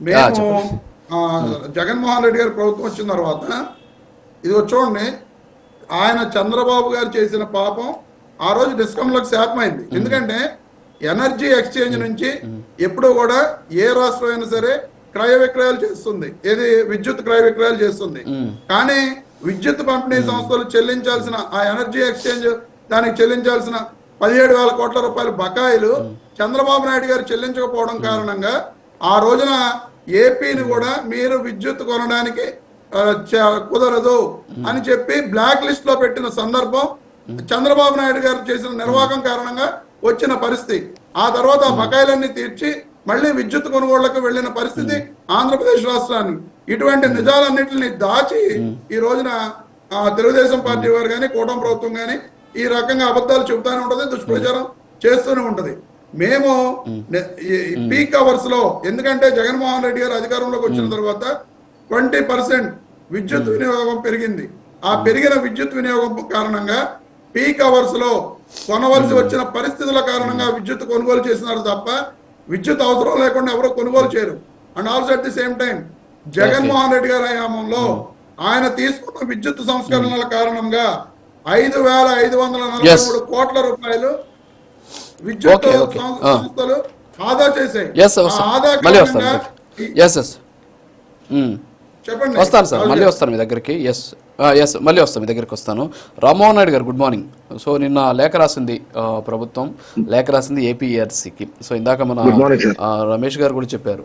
మేము చెప్పండి. జగన్మోహన్ రెడ్డి గారి ప్రభుత్వం వచ్చిన తర్వాత ఇది చూడండి, ఆయన చంద్రబాబు గారు చేసిన పాపం ఆ రోజు డిస్కంలకు శాపమైంది. ఎందుకంటే ఎనర్జీ ఎక్స్చేంజ్ నుంచి ఎప్పుడూ కూడా ఏ రాష్ట్రం అయినా సరే క్రయ విక్రయాలు చేస్తుంది, ఏది విద్యుత్ క్రయ విక్రయాలు చేస్తుంది. కానీ విద్యుత్ పంపిణీ సంస్థలు చెల్లించాల్సిన ఆ ఎనర్జీ ఎక్స్చేంజ్ దానికి చెల్లించాల్సిన 17,000 కోట్ల రూపాయల బకాయిలు చంద్రబాబు నాయుడు గారు చెల్లించకపోవడం కారణంగా ఆ రోజున ఏపీని కూడా మీరు విద్యుత్ కొనడానికి కుదరదు అని చెప్పి బ్లాక్ లిస్ట్ లో పెట్టిన సందర్భం చంద్రబాబు నాయుడు గారు చేసిన నిర్వాహకం కారణంగా వచ్చిన పరిస్థితి. ఆ తర్వాత ఆ బకాయిలన్నీ తీర్చి మళ్ళీ విద్యుత్ కొనుగోళ్లకు వెళ్లిన పరిస్థితి ఆంధ్రప్రదేశ్ రాష్ట్రానికి. ఇటువంటి నిజాలన్నింటినీ దాచి ఈ రోజున తెలుగుదేశం పార్టీ వారు కానీ కూటమి ప్రభుత్వం కానీ ఈ రకంగా అబద్ధాలు చెబుతూనే ఉంటది, దుష్ప్రచారం చేస్తూనే ఉంటది. మేము పీక్ అవర్స్ లో, ఎందుకంటే జగన్మోహన్ రెడ్డి గారు అధికారంలోకి వచ్చిన తర్వాత 20% విద్యుత్ వినియోగం పెరిగింది. ఆ పెరిగిన విద్యుత్ వినియోగం కారణంగా పీక్ అవర్స్ లో కొనవలసి వచ్చిన పరిస్థితుల కారణంగా విద్యుత్ కొనుగోలు చేసినారు తప్ప విద్యుత్ అవసరం లేకుండా ఎవరో కొనుగోలు చేయరు. And also at the same time Jaganmohan Reddy గారి హయాంలో ఆయన తీసుకున్న విద్యుత్ సంస్కరణల కారణంగా 5,543 కోట్ల రూపాయలు విద్యుత్ సంస్థలు ఆదా చేశాయి. ఆదా కారణంగా చెప్పండి. వస్తాను సార్, మళ్ళీ వస్తాను మీ దగ్గరికి. మళ్ళీ వస్తాను మీ దగ్గరికి వస్తాను. రామ్మోహన్ నాయుడు గారు గుడ్ మార్నింగ్. సో నిన్న లేఖ రాసింది ప్రభుత్వం, లేఖ రాసింది ఏపీఆర్సీకి. సో ఇందాక మన రమేష్ గారు కూడా చెప్పారు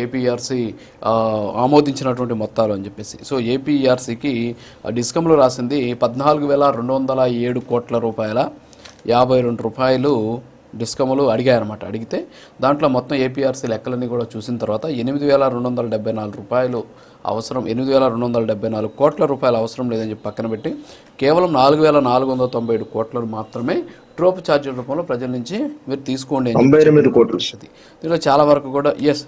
ఏపీఆర్సీ ఆమోదించినటువంటి మొత్తాలు అని చెప్పేసి. సో ఏపీఆర్సీకి డిస్కంలో రాసింది 14,207 కోట్ల రూపాయల 52 రూపాయలు డిస్కమ్లు అడిగాయన్నమాట. అడిగితే దాంట్లో మొత్తం ఏపీఆర్సీ లెక్కలన్నీ కూడా చూసిన తర్వాత 8,274 రూపాయలు అవసరం, 8,274 కోట్ల రూపాయలు అవసరం లేదని చెప్పి పక్కన పెట్టి కేవలం 4,497 కోట్లను మాత్రమే ట్రోప్ ఛార్జీల రూపంలో ప్రజల నుంచి మీరు తీసుకోండి అని చెప్పి. దీనిలో చాలా వరకు కూడా ఎస్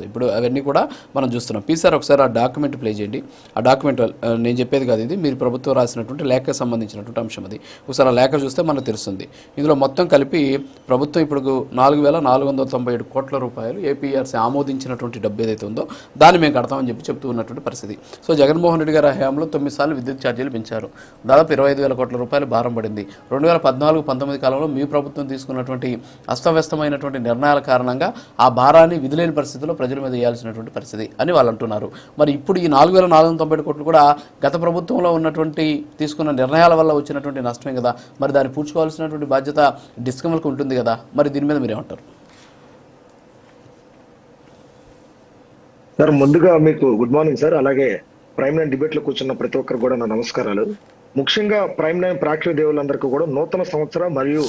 ఇప్పుడు అవన్నీ కూడా మనం చూస్తున్నాం. పీసార్ ఒకసారి ఆ డాక్యుమెంట్ ప్లే చేయండి. ఆ డాక్యుమెంట్ నేను చెప్పేది కాదు, ఇది మీరు ప్రభుత్వం రాసినటువంటి లేఖకు సంబంధించినటువంటి అంశం. అది ఒకసారి ఆ లేఖ చూస్తే మనకు తెలుస్తుంది. ఇందులో మొత్తం కలిపి ప్రభుత్వం ఇప్పుడు 4,497 కోట్ల రూపాయలు ఏపీఆర్సీ ఆమోదించినటువంటి డబ్బు ఏదైతే ఉందో దాన్ని మేము కడతామని చెప్పి చెప్తూ ఉన్నటువంటి పరిస్థితి. సో జగన్మోహన్ రెడ్డి గారి హయాంలో 9 సార్లు విద్యుత్ ఛార్జీలు పెంచారు. దాదాపు 25,000 కోట్ల రూపాయలు భారం పడింది. 2014-19 కాలంలో మీ ప్రభుత్వం తీసుకున్నటువంటి అస్తవ్యస్తమైనటువంటి నిర్ణయాల కారణంగా ఆ భారాన్ని విధులేని పరిస్థితుల్లో ప్రజల మీద వేయాల్సినటువంటి పరిస్థితి అని వాళ్ళు అంటున్నారు. మరి ఇప్పుడు ఈ 4,497 కోట్లు కూడా గత ప్రభుత్వంలో ఉన్నటువంటి తీసుకున్న నిర్ణయాల వల్ల వచ్చినటువంటి నష్టమే కదా. మరి దాన్ని పూడ్చుకోవాల్సినటువంటి బాధ్యత డిస్కమ్లకు ఉంటుంది కదా. మరి దీని మీద మీరేమంటారు సార్? ముందుగా మీకు గుడ్ మార్నింగ్ సార్. అలాగే ప్రైమ్ నైన్ డిబేట్ లో కూర్చున్న ప్రతి ఒక్కరు కూడా నా నమస్కారాలు. ముఖ్యంగా ప్రైమ్ నైన్ ప్రేక్షక దేవులందరికీ కూడా నూతన సంవత్సరం మరియు